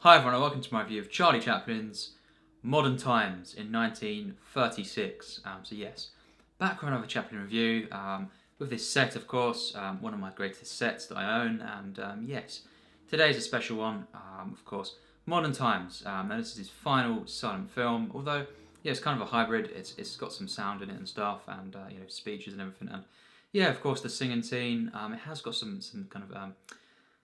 Hi everyone, and welcome to my review of Charlie Chaplin's Modern Times in 1936. So yes, back with another Chaplin review, with this set of course, one of my greatest sets that I own, and yes, today's a special one, of course, Modern Times. Now this is his final silent film, although yeah, it's kind of a hybrid, it's got some sound in it and stuff, and speeches and everything, and yeah, of course the singing scene, it has got some kind of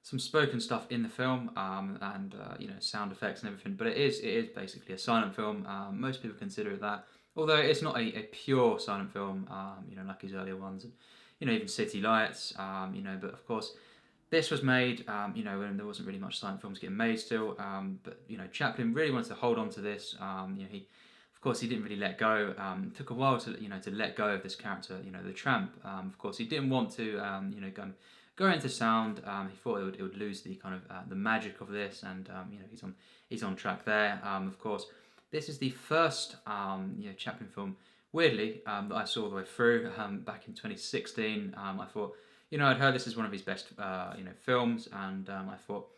some spoken stuff in the film, and sound effects and everything. But it is basically a silent film. Most people consider it that, although it's not a pure silent film. Like his earlier ones, and even City Lights. But of course, this was made. When there wasn't really much silent films getting made still. But Chaplin really wanted to hold on to this. He. Of course, he didn't really let go. It took a while to let go of this character. The tramp. Of course, he didn't want to go into sound. He thought it would lose the kind of the magic of this, and he's on track there. Of course, this is the first Chaplin film, weirdly, that I saw all the way through back in 2016. I thought I'd heard this is one of his best films, and I thought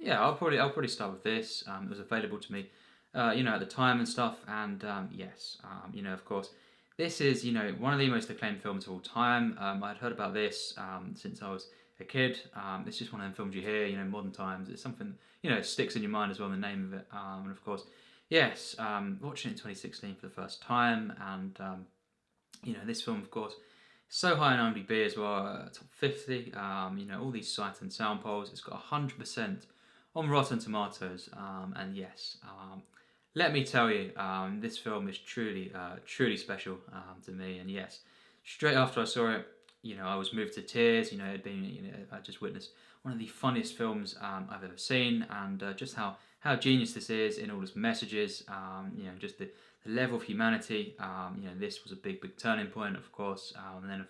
I'll probably start with this. It was available to me at the time and stuff, and yes, of course. This is, one of the most acclaimed films of all time. I'd heard about this since I was a kid. It's just one of them films you hear, Modern Times. It's something, it sticks in your mind as well, the name of it. And of course, yes, watching it in 2016 for the first time, and this film, of course, so high on IMDb as well, top 50. All these sight and sound polls. It's got 100% on Rotten Tomatoes, and yes. Let me tell you, this film is truly special to me. And yes, straight after I saw it, I was moved to tears. It'd been, I just witnessed one of the funniest films I've ever seen, and just how genius this is in all its messages. Just the level of humanity. This was a big turning point, of course. And then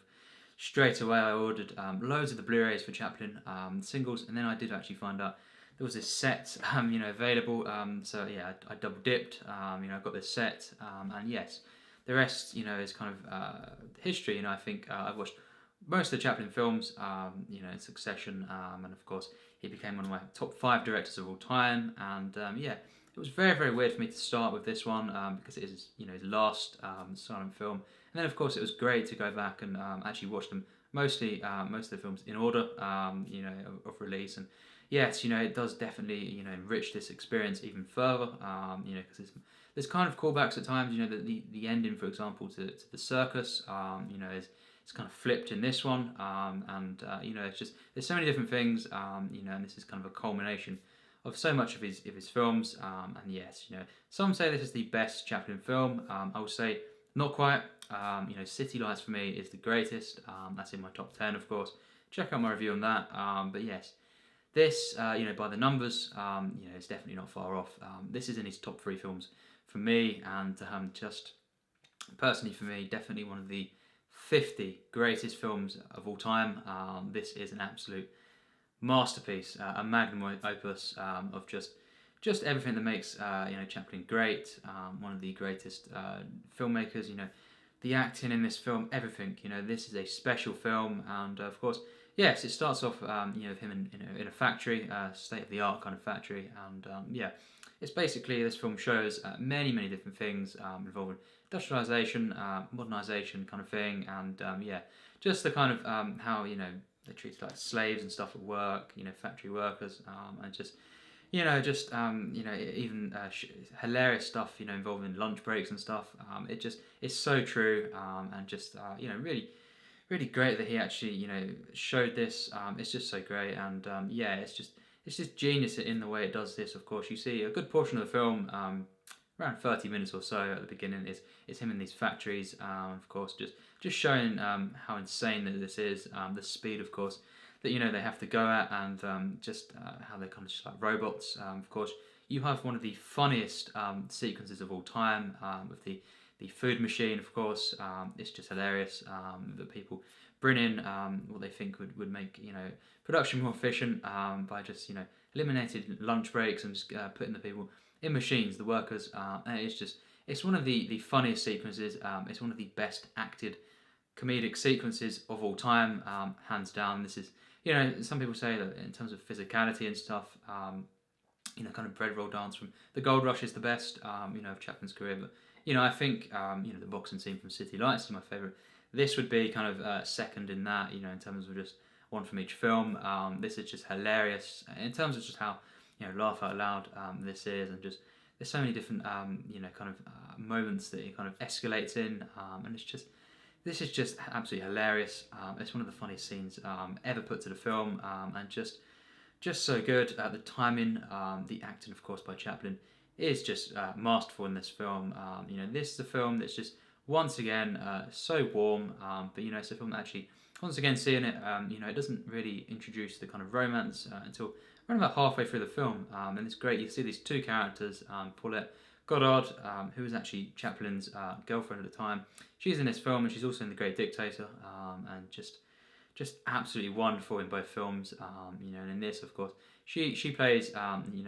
straight away I ordered loads of the Blu-rays for Chaplin singles, and then I did actually find out there was this set, available. So yeah, I double dipped. I got this set, and yes, the rest, is kind of history. I think I've watched most of the Chaplin films, in succession, and of course, he became one of my top 5 directors of all time. And it was very weird for me to start with this one because it is, his last silent film. And then of course, it was great to go back and actually watch them most of the films in order, of release. And yes, it does definitely, enrich this experience even further, because there's kind of callbacks at times, the ending, for example, to the circus, it's kind of flipped in this one, and it's just, there's so many different things, and this is kind of a culmination of so much of his films, and yes, some say this is the best Chaplin film. I would say not quite. City Lights for me is the greatest. That's in my top 10, of course. Check out my review on that. But yes, this, by the numbers, it's definitely not far off. This is in his top 3 films for me, and just personally for me, definitely one of the 50 greatest films of all time. This is an absolute masterpiece, a magnum opus of just everything that makes Chaplin great. One of the greatest filmmakers. The acting in this film, everything. This is a special film, and of course, yes, it starts off with him in a factory, state of the art kind of factory, and it's basically, this film shows many different things involving industrialization, modernization kind of thing, and just the kind of how they treat like slaves and stuff at work, factory workers, and just even hilarious stuff, involving lunch breaks and stuff. It's so true, and just really great that he actually showed this. It's just so great, and it's just genius in the way it does this. Of course, you see a good portion of the film, around 30 minutes or so at the beginning, is him in these factories. Of course, just showing how insane that this is. The speed, of course, that they have to go at, and just how they're kind of just like robots. Of course, you have one of the funniest sequences of all time with the food machine. Of course, it's just hilarious that people bring in what they think would make production more efficient by just eliminating lunch breaks and just putting the people in machines, the workers. And it's one of the funniest sequences. It's one of the best acted comedic sequences of all time, hands down. This is, some people say that in terms of physicality and stuff, kind of bread roll dance from The Gold Rush is the best, of Chaplin's career. But, I think, the boxing scene from City Lights is my favourite. This would be kind of second in that, in terms of just one from each film. This is just hilarious in terms of just how, laugh out loud this is, and just there's so many different, moments that it kind of escalates in, and this is just absolutely hilarious. It's one of the funniest scenes ever put to the film, and just so good. The timing, the acting, of course, by Chaplin is just masterful in this film. This is a film that's just once again so warm, but it's a film that actually, once again, seeing it, it doesn't really introduce the kind of romance until around about halfway through the film, and it's great. You see these two characters, Paulette Goddard, who was actually Chaplin's girlfriend at the time. She's in this film, and she's also in The Great Dictator, and just absolutely wonderful in both films. And in this, of course, she plays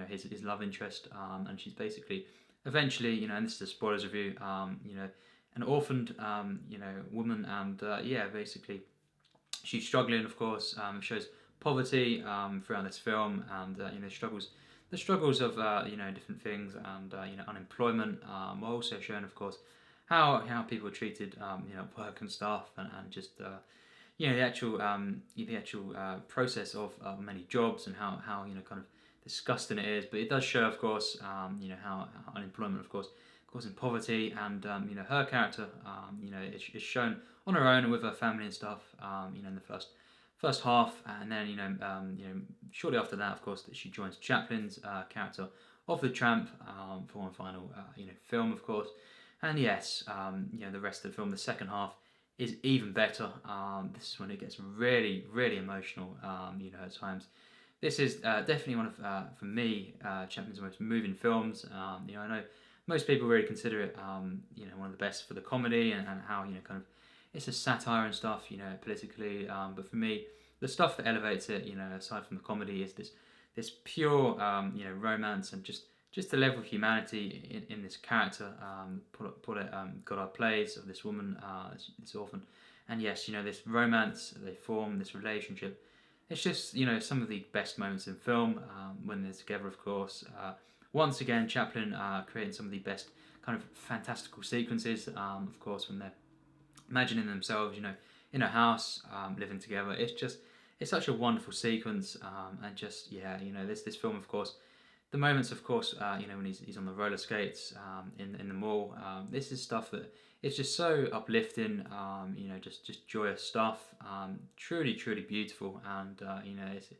his love interest, and she's basically eventually, and this is a spoilers review, an orphaned woman, and basically she's struggling, of course. Shows poverty throughout this film, and the struggles of different things, and unemployment, while also showing, of course, how people are treated, at work and stuff, and just the actual process of many jobs, and how kind of disgusting it is. But it does show, of course, how unemployment, of course, causing poverty, and her character, is shown on her own with her family and stuff, in the first half, and then shortly after that, of course, that she joins Chaplin's character of the Tramp for one final film, of course. And yes, the rest of the film, the second half, is even better. This is when it gets really, really emotional, at times. This is definitely one of, for me, Chaplin's most moving films. I know most people really consider it, one of the best for the comedy, and how, kind of, it's a satire and stuff, politically. But for me, the stuff that elevates it, aside from the comedy, is this pure, romance, and just the level of humanity in this character. Paulette Goddard plays of this woman, this orphan, and yes, this romance they form, this relationship. It's just some of the best moments in film when they're together, of course. Once again, Chaplin creating some of the best kind of fantastical sequences, of course, when they're imagining themselves, in a house, living together. It's such a wonderful sequence, and this film, of course, the moments, of course, when he's on the roller skates in the mall. This is stuff that it's just so uplifting, just joyous stuff, truly, truly beautiful, and it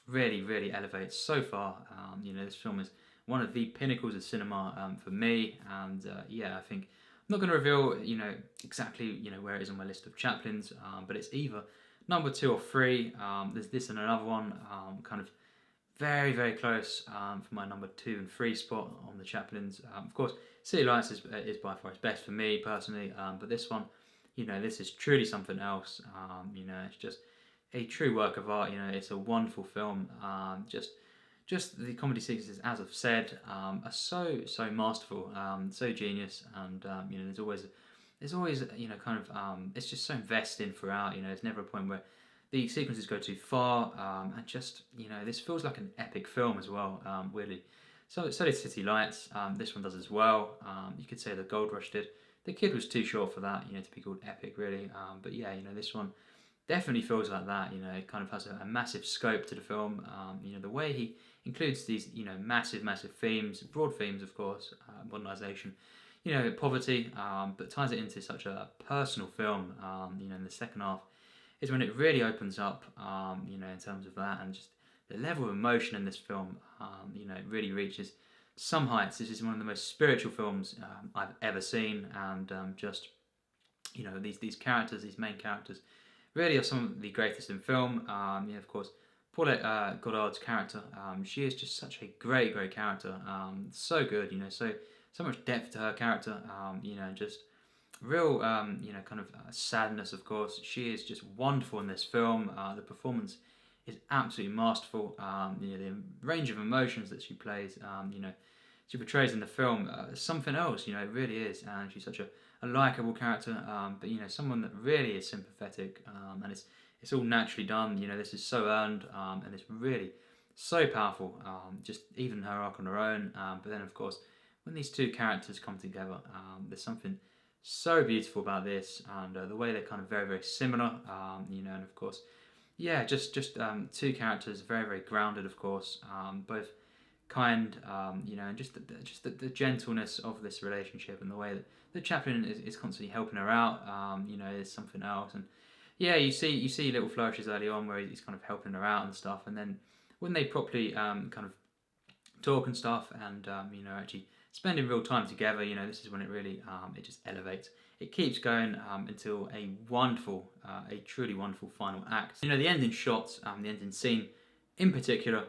really, really elevates so far. This film is one of the pinnacles of cinema for me, and I think I'm not going to reveal, exactly, where it is on my list of Chaplin's, but it's either number 2 or 3. There's this and another one, kind of very, very close for my number 2 and 3 spot on the Chaplin's. Of course, City Lights is by far his best for me personally, but this one, this is truly something else. It's just a true work of art. It's a wonderful film. Just the comedy sequences, as I've said, are so masterful, so genius, and there's always kind of it's just so investing throughout. There's never a point where the sequences go too far, and just this feels like an epic film as well. Weirdly, so did City Lights. This one does as well. You could say the Gold Rush did. The Kid was too short for that, to be called epic, really. But yeah, this one definitely feels like that. It kind of has a massive scope to the film. The way he includes these, massive themes, broad themes, of course, modernisation, poverty, but ties it into such a personal film. In the second half is when it really opens up, in terms of that, and just the level of emotion in this film, it really reaches some heights. This is one of the most spiritual films I've ever seen, and these characters, these main characters, really are some of the greatest in film. Of course, Paulette Goddard's character, she is just such a great character, so good, so much depth to her character, just real, kind of sadness, of course. She is just wonderful in this film. The performance is absolutely masterful. The range of emotions that she plays, she portrays in the film, something else, it really is, and she's such a likeable character, but someone that really is sympathetic, and it's all naturally done. This is so earned, and it's really so powerful. Just even her arc on her own, but then of course when these two characters come together, there's something so beautiful about this, and the way they're kind of very very similar, and of course, yeah, just two characters very very grounded, of course, both kind, and just the gentleness of this relationship, and the way that Chaplin is constantly helping her out, is something else. And yeah, you see little flourishes early on where he's kind of helping her out and stuff, and then when they properly kind of talk and stuff, and actually spending real time together, this is when it really it just elevates. It keeps going until a truly wonderful final act. The ending shot, the ending scene in particular,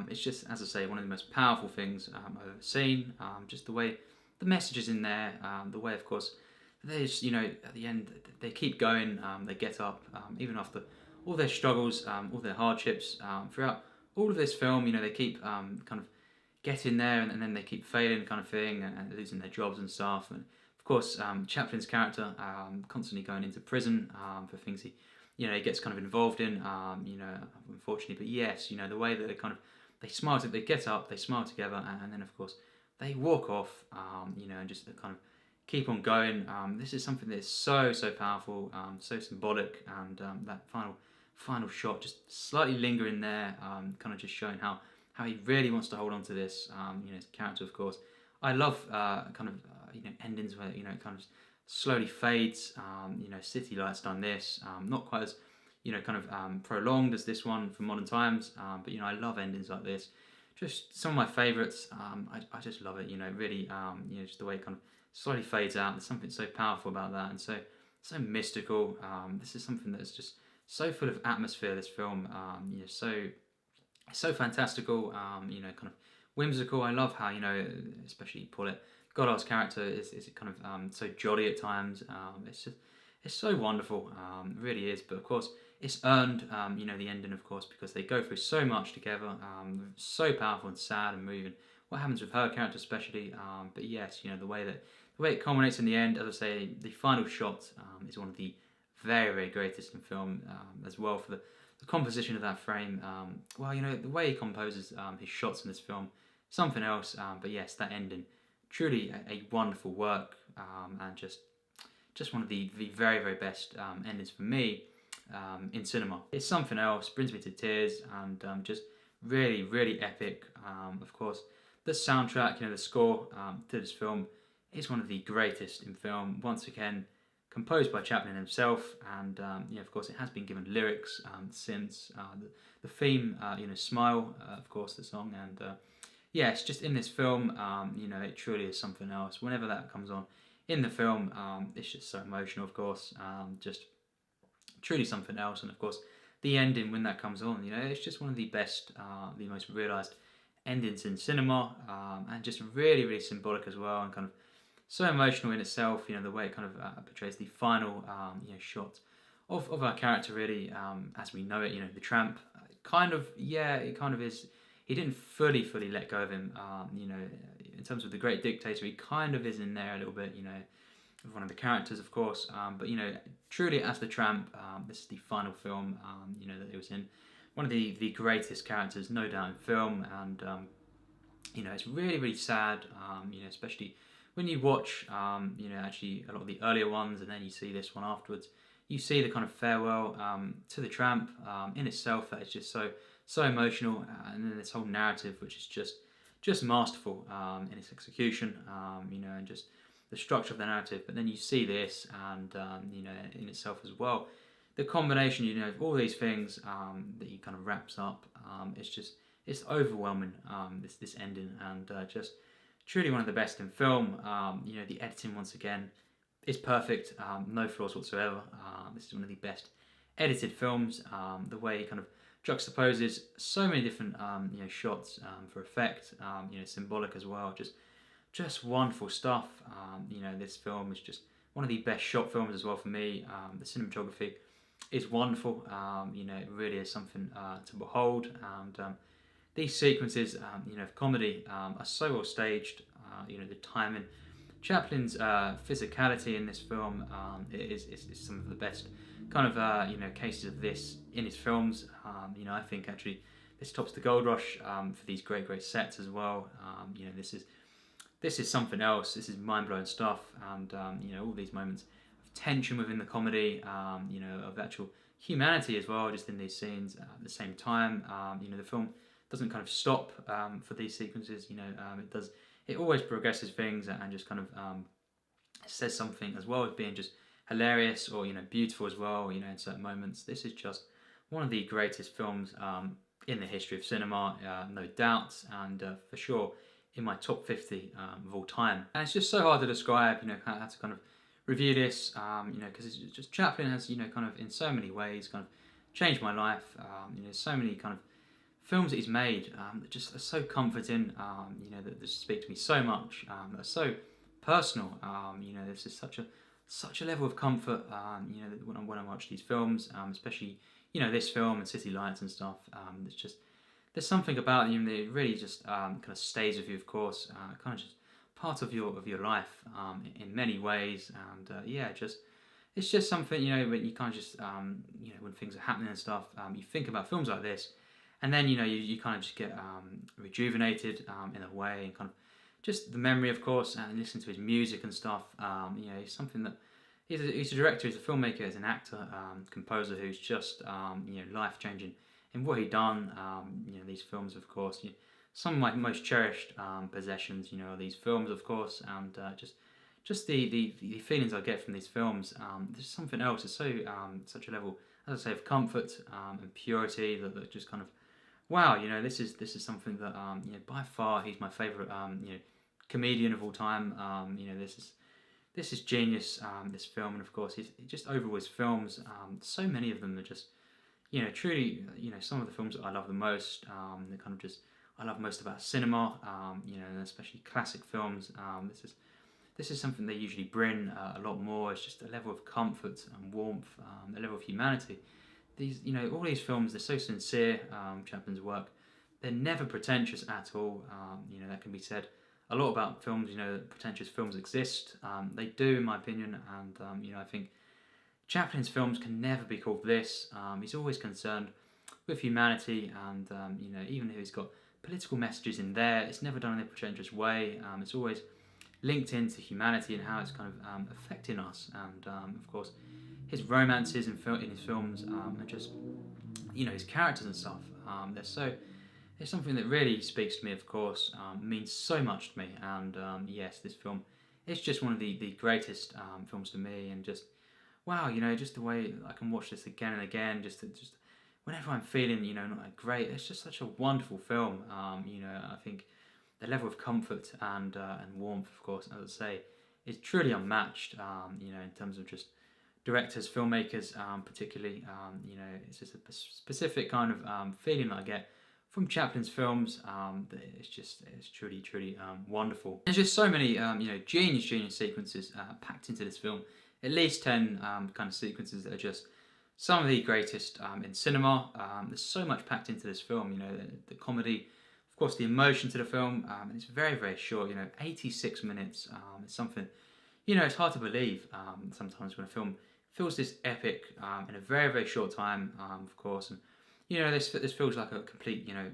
it's just, as I say, one of the most powerful things I've ever seen. Just the way the messages in there, the way, of course, there's, at the end, they keep going, they get up, even after all their struggles, all their hardships, throughout all of this film, they keep kind of getting there, and then they keep failing, kind of thing, and losing their jobs and stuff. And of course, Chaplin's character constantly going into prison for things he gets kind of involved in, unfortunately. But yes, the way that they smile, they get up, they smile together, and then of course they walk off, and just kind of keep on going. This is something that is so so powerful, so symbolic, and that final shot just slightly lingering there, kind of just showing how he really wants to hold on to this, his character, of course. I love endings where it kind of slowly fades. City Lights done this, not quite as prolonged as this one from Modern Times, but I love endings like this. Just some of my favourites. I just love it. Really, just the way it kind of slowly fades out. There's something so powerful about that, and so mystical. This is something that's just so full of atmosphere. This film, so fantastical. Kind of whimsical. I love how especially Paulette, Goddard's character is kind of so jolly at times. It's so wonderful. It really is. But of course, it's earned. The ending, of course, because they go through so much together. So powerful and sad and moving. What happens with her character, especially. But yes, the way it culminates in the end. As I say, the final shot is one of the very very greatest in film as well, for the composition of that frame. The way he composes his shots in this film, something else. But yes, that ending. Truly a wonderful work, and just one of the very very best endings for me in cinema. It's something else, brings me to tears, and just really really epic. Of course, the soundtrack, the score to this film is one of the greatest in film. Once again, composed by Chaplin himself, and of course it has been given lyrics since the theme, Smile, of course, the song, and yes, just in this film, it truly is something else. Whenever that comes on in the film, it's just so emotional, of course, just truly something else. And of course, the ending when that comes on, it's just one of the best, the most realised endings in cinema, and just really, really symbolic as well, and kind of so emotional in itself. The way it kind of portrays the final, shot of our character, really, as we know it. The tramp, it kind of is. He didn't fully let go of him. In terms of the Great Dictator, he kind of is in there a little bit. Of one of the characters, of course. But truly as the tramp, this is the final film. That he was in. One of the greatest characters, no doubt, in film, and it's really really sad. Especially when you watch, actually a lot of the earlier ones, and then you see this one afterwards. You see the kind of farewell to the tramp in itself. That is just so emotional, and then this whole narrative, which is just masterful in its execution, and just the structure of the narrative. But then you see this, and in itself as well, the combination, of all these things that he kind of wraps up. It's overwhelming. This ending, and just truly one of the best in film. The editing, once again, is perfect. No flaws whatsoever. This is one of the best edited films. The way he kind of juxtaposes so many different shots for effect, symbolic as well. Just wonderful stuff. This film is just one of the best shot films as well for me. The cinematography is wonderful. It really is something to behold, and these sequences, of comedy, are so well staged. The timing, Chaplin's physicality in this film is some of the best kind of cases of this in his films. I think actually this tops the Gold Rush for these great sets as well. You know, this is something else. This is mind-blowing stuff, and you know, all these moments of tension within the comedy, you know, of actual humanity as well, just in these scenes at the same time. You know, the film doesn't kind of stop for these sequences. You know, it does. It always progresses things and just kind of says something, as well as being just hilarious or, you know, beautiful as well. You know, in certain moments, this is just one of the greatest films in the history of cinema, no doubt, and for sure in my top 50 of all time. And it's just so hard to describe, you know, how to kind of review this, you know, because it's just Chaplin has, you know, kind of in so many ways kind of changed my life. You know, so many kind of films that he's made that just are so comforting, you know, that just speak to me so much, that are so personal. You know, this is such a level of comfort, you know, when I watch these films, especially, you know, this film and City Lights and stuff. It's just, there's something about them that really just kind of stays with you, of course, kind of just part of your life in many ways, and yeah, just it's just something, you know, when you kind of just you know, when things are happening and stuff, you think about films like this, and then, you know, you kind of just get rejuvenated in a way, and kind of just the memory, of course, and listen to his music and stuff. You know, he's something that he's a director, he's a filmmaker, he's an actor, composer who's just you know, life changing in what he done. You know, these films, of course, some of my most cherished possessions. You know, these films, of course, and just the feelings I get from these films. There's something else. It's so such a level, as I say, of comfort and purity that just kind of, wow. You know, this is something that you know, by far he's my favourite you know, comedian of all time. You know, this is genius. This film, and of course, he's just over his films. So many of them are just, you know, truly, you know, some of the films that I love the most. They kind of just, I love most about cinema. You know, and especially classic films. This is something they usually bring a lot more. It's just a level of comfort and warmth, a level of humanity. These, you know, all these films, they're so sincere. Chaplin's work, they're never pretentious at all. You know, that can be said a lot about films. You know, that pretentious films exist. They do, in my opinion, and you know, I think Chaplin's films can never be called this. He's always concerned with humanity, and you know, even if he's got political messages in there, it's never done in a pretentious way. It's always linked into humanity and how it's kind of affecting us, and of course, his romances in his films, and just, you know, his characters and stuff. It's something that really speaks to me, of course, means so much to me, and yes, this film is just one of the greatest films to me, and just, wow, you know, just the way I can watch this again and again, just whenever I'm feeling, you know, not that great, it's just such a wonderful film. You know, I think the level of comfort and warmth, of course, as I say, is truly unmatched. You know, in terms of just directors, filmmakers, particularly. You know, it's just a specific kind of feeling that I get from Chaplin's films. That it's truly wonderful. There's just so many, you know, genius sequences packed into this film. At least 10 kind of sequences that are just some of the greatest in cinema. There's so much packed into this film. You know, the comedy, of course, the emotion to the film, and it's very short. You know, 86 minutes. It's something, you know, it's hard to believe sometimes when a film feels this epic in a very short time. Of course, and you know, this feels like a complete, you know,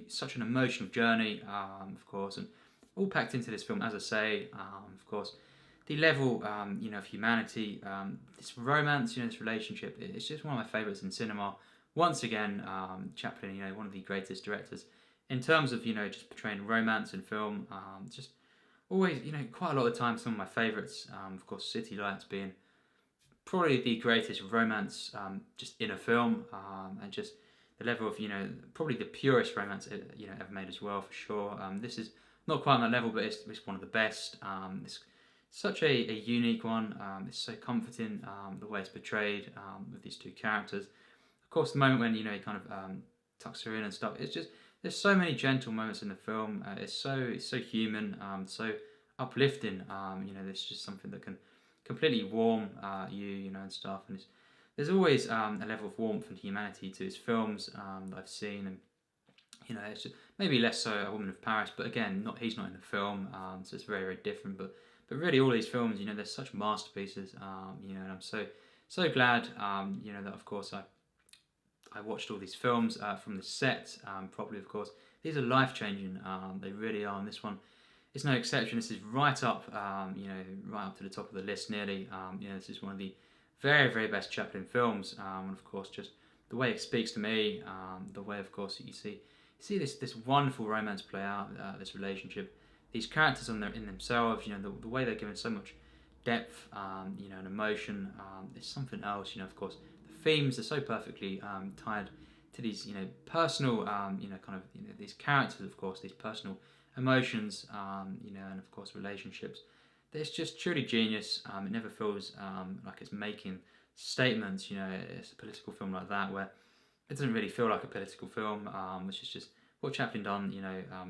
such an emotional journey. Of course, and all packed into this film, as I say. Of course, the level, you know, of humanity, this romance, you know, this relationship, it's just one of my favourites in cinema. Once again, Chaplin, you know, one of the greatest directors in terms of, you know, just portraying romance in film. Just always, you know, quite a lot of the time, some of my favourites. Of course, City Lights being probably the greatest romance just in a film, and just the level of, you know, probably the purest romance, you know, ever made as well, for sure. This is not quite on that level, but it's one of the best. It's such a unique one. It's so comforting, the way it's portrayed with these two characters. Of course, the moment when, you know, he kind of tucks her in and stuff. It's just, there's so many gentle moments in the film. It's so human, so uplifting. You know, there's just something that can completely warm you know, and stuff. And there's always a level of warmth and humanity to his films that I've seen, and you know, it's just maybe less so A Woman of Paris, but again, he's not in the film, so it's very different. But really, all these films, you know, they're such masterpieces. You know, and I'm so glad, you know, that of course I I watched all these films from the set properly, of course. These are life-changing. They really are. And this one is no exception. This is right up, right up to the top of the list nearly. This is one of the very, very best Chaplin films. And of course, just the way it speaks to me, the way, of course, you see this wonderful romance play out, this relationship, these characters in themselves, the way they're given so much depth, and emotion, is something else. Of course, the themes are so perfectly tied to these, personal, these characters, of course, these personal emotions, and of course relationships. It's just truly genius. It never feels like it's making statements. It's a political film like that where it doesn't really feel like a political film, which is just what Chaplin done,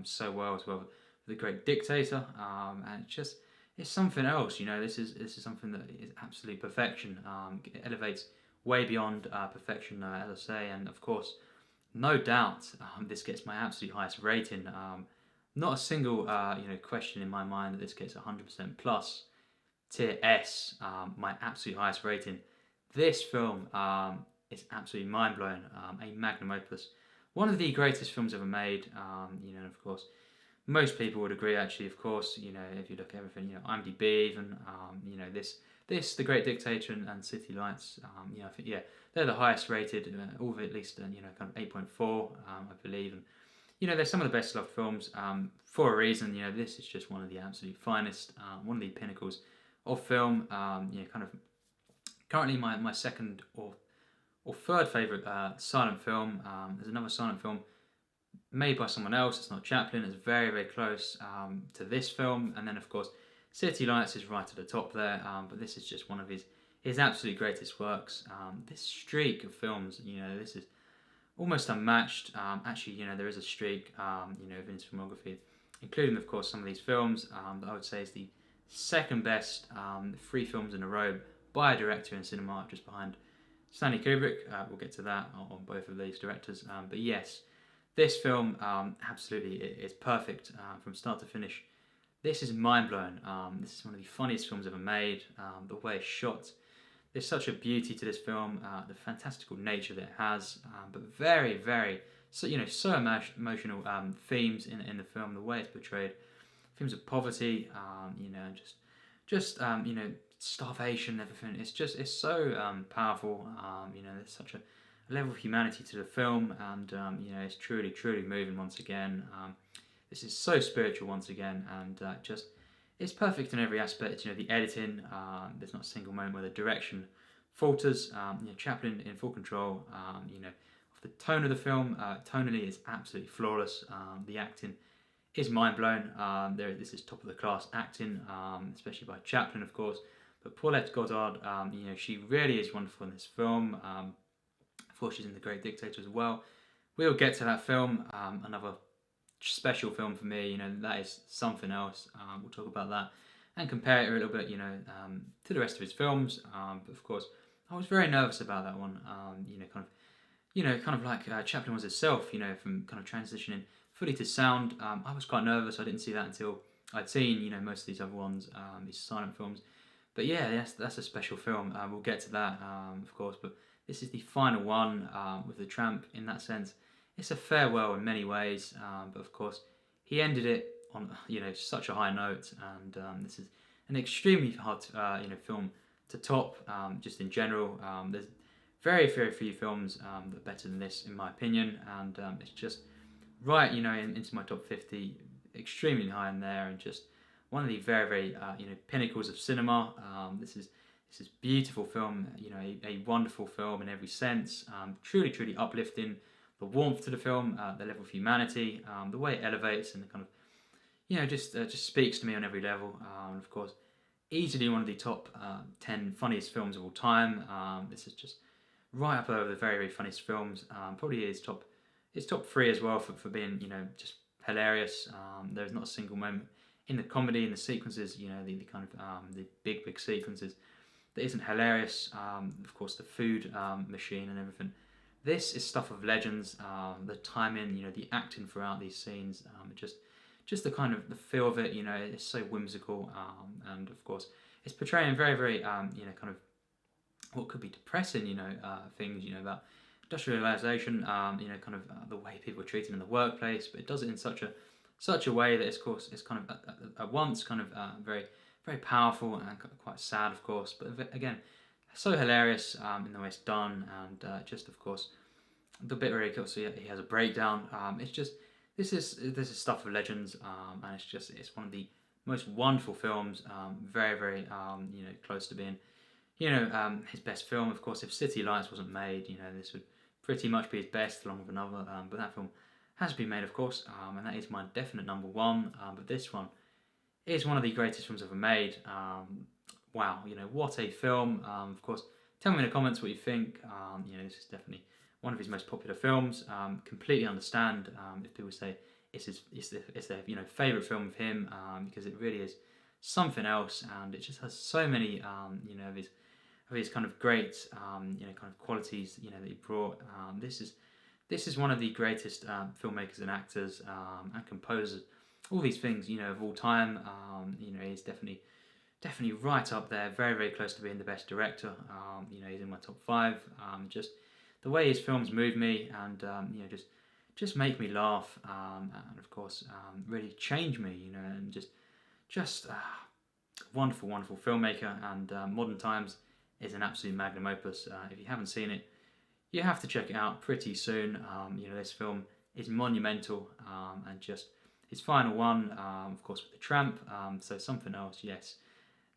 so well as well with The Great Dictator, and it's something else. This is something that is absolute perfection. It elevates way beyond perfection, as I say, and of course, no doubt, this gets my absolute highest rating. Not a single question in my mind that this gets 100% plus. Tier S, my absolute highest rating. This film is absolutely mind-blowing, a magnum opus. One of the greatest films ever made, and of course, most people would agree actually, of course, if you look at everything, IMDb even, The Great Dictator and City Lights, I think, they're the highest rated, all of it at least, kind of 8.4, I believe, and they're some of the best loved films for a reason. This is just one of the absolute finest, one of the pinnacles of film. Kind of currently my second or third favourite silent film. There's another silent film made by someone else. It's not Chaplin. It's very, very close to this film. And then, of course, City Lights is right at the top there. But this is just one of his absolute greatest works. This streak of films, this is almost unmatched. Actually, there is a streak, within his filmography, including, of course, some of these films that I would say is the second best 3 films in a row by a director in cinema, just behind Stanley Kubrick. We'll get to that on both of these directors. But yes, this film absolutely is perfect from start to finish. This is mind-blowing. This is one of the funniest films ever made. The way it's shot. There's such a beauty to this film, the fantastical nature that it has, but very, very, so emotional themes in the film, the way it's portrayed, themes of poverty, starvation, everything. It's so powerful. There's such a level of humanity to the film, and it's truly, truly moving once again. This is so spiritual once again, and it's perfect in every aspect. The editing, there's not a single moment where the direction falters. Chaplin in full control. Of the tone of the film, tonally is absolutely flawless. The acting is mind blowing. This is top of the class acting, especially by Chaplin, of course. But Paulette Goddard, she really is wonderful in this film. Of course, she's in The Great Dictator as well. We'll get to that film. Another special film for me, that is something else. We'll talk about that and compare it a little bit, to the rest of his films. But of course, I was very nervous about that one. Kind of like Chaplin was himself, from kind of transitioning fully to sound. I was quite nervous. I didn't see that until I'd seen, most of these other ones, these silent films. But yeah, that's a special film. We'll get to that, of course. But this is the final one with the Tramp. In that sense, it's a farewell in many ways. But of course, he ended it on such a high note, and this is an extremely hard film to top. Just in general, there's very, very few films that are better than this, in my opinion, and it's just right, into my top 50, extremely high in there, and just one of the very, very pinnacles of cinema. This is beautiful film, a wonderful film in every sense. Truly, truly uplifting. The warmth to the film, the level of humanity, the way it elevates, and the kind of just speaks to me on every level. And of course, easily one of the top 10 funniest films of all time. This is just right up over the very, very funniest films. Probably is top 3 as well for being just hilarious. There's not a single moment in the comedy, in the sequences, the kind of the big sequences that isn't hilarious. Of course, the food machine and everything. This is stuff of legends. The timing, the acting throughout these scenes, just the kind of the feel of it. It's so whimsical, and of course, it's portraying very, very kind of what could be depressing, things, about industrialization, kind of the way people are treated in the workplace, but it does it in such a way that, of course, it's kind of at once kind of very very powerful and quite sad, of course, but again, so hilarious in the way it's done, and just of course the bit where he has a breakdown. It's just this is stuff of legends, and it's one of the most wonderful films. Very very close to being his best film. Of course, if City Lights wasn't made, this would pretty much be his best, along with another. But that film has been made, of course, and that is my definite number one. But this one is one of the greatest films ever made. Wow, what a film. Of course, tell me in the comments what you think. This is definitely one of his most popular films. Completely understand if people say it's their favourite film of him, because it really is something else, and it just has so many of his kind of great kind of qualities that he brought. This is one of the greatest filmmakers and actors and composers, all these things of all time. He's definitely right up there, very very close to being the best director. He's in my top 5. Just the way his films move me, and just make me laugh, and of course really change me, and just wonderful wonderful filmmaker. And Modern Times is an absolute magnum opus. If you haven't seen it, you have to check it out pretty soon. This film is monumental, and just his final one, of course, with the Tramp. So something else, yes.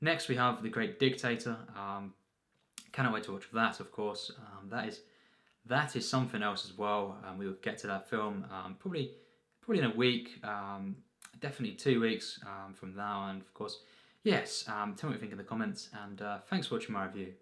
Next we have The Great Dictator. Cannot wait to watch that, of course. That is something else as well. We will get to that film probably in a week, definitely 2 weeks from now. And of course, yes, tell me what you think in the comments, and thanks for watching my review.